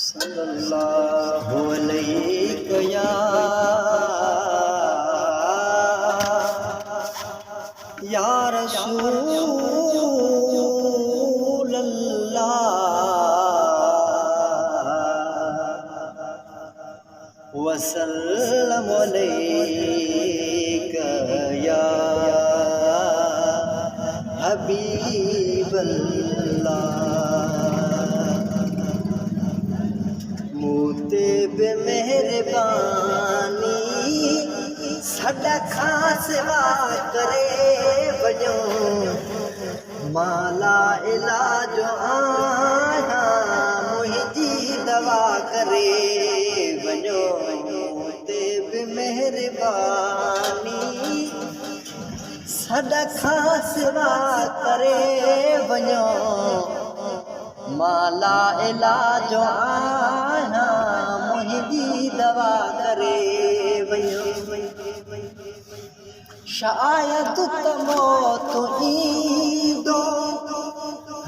सल्लल्लाहु अलैहि या रसूल अल्लाह वसल्लम अलैका या हबीब मूते बे मेहरबानी साडा खास वा करे वजो माला इलाज आया मुझी दवा करे वजो मूते बे मेहरबानी साडा खास वा करे वजो माला इलाज आना मुझी दवा करे वयो शायद मौत ईंदो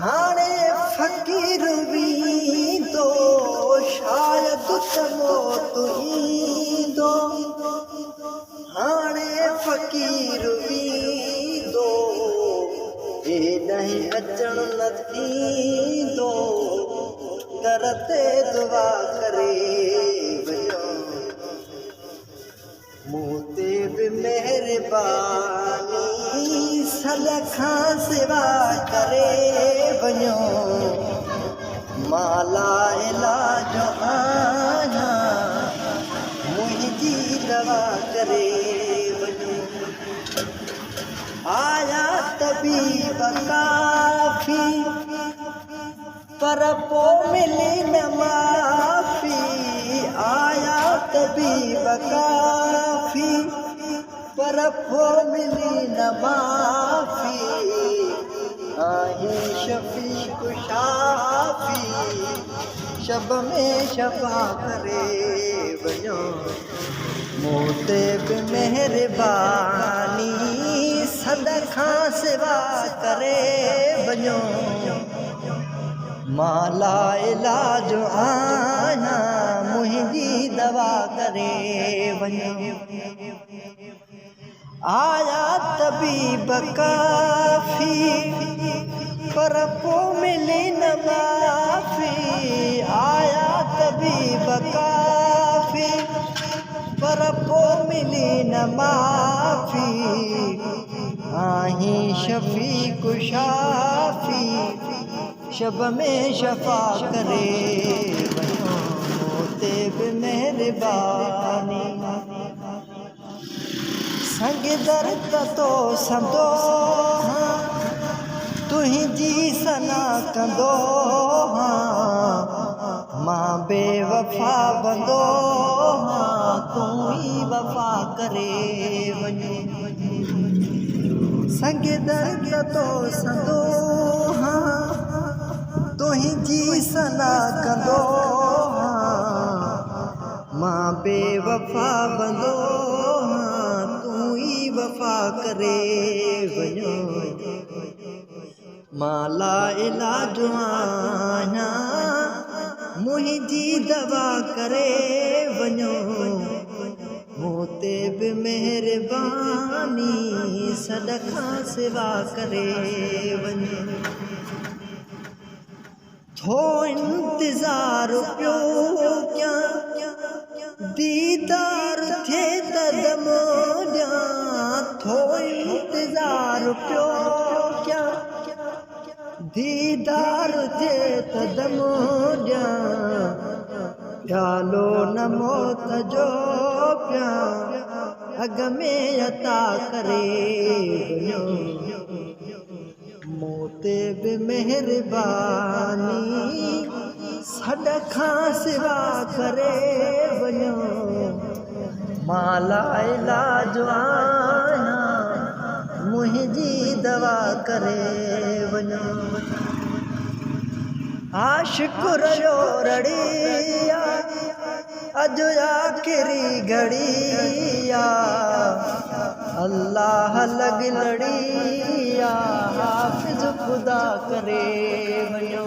हाणे फ़कीर वींदो शायद मौत ईंदो हाणे फ़कीर वींदो नहीं अचण न थींदो दर ते दुआ करे वयो मूं ते बि मेहरबानी सल खां सिवा करे वञो माला इलाज आया मुंहिंजी दवा करे वञो आया तबीब काफ़ी पर पो मिली न माफ़ी आया तबीब काफ़ी पर पो मिली न माफ़ी आहे शफ़ी कुशाफ़ी शब में शफ़ा करे वञो मूं ते बि मेहरबानी सदका सिवा करे वञो माला इलाज आया मुझी दवा करे वञो आया तबीब काफ़ी पर पो मिली न माफ़ी आया तबीब काफ़ी पर पो मिली न माफ़ी आही शफ़ी कुशाफ़ी शब में शफ़ा करे वञो मूं ते बि मेहरबानी संग दर्द तो संदो तुंहिंजी सना कंदो मां बेवफ़ा बंदो तूं ई वफ़ा करे वञो संग दर्द तो संदो तुंहिंजी सना कंदो मां बेवफ़ा बंदो तूं ई वफ़ा करे वञो माला इलाज आया मुझी दवा करे वञो मूं ते बि मेहरबानी सदका सिवा करे वञो थो इंतज़ार पियो कयां दीदार थिए त दमो ॾियां थो इंतज़ार पियो कयां दीदार थिए त दमो ॾियां प्यालो न मौत जो पिया अॻ में अता करे वञो मूं ते बि मेहरबानी सदका सिवा करे वञो माला इलाज आया मुझी दवा करे वञो आशिक़ रहियो रड़िया अॼु आख़िरी घड़िया अल्लाह लॻ लड़िया हाफ़िज़ खुदा करे वञो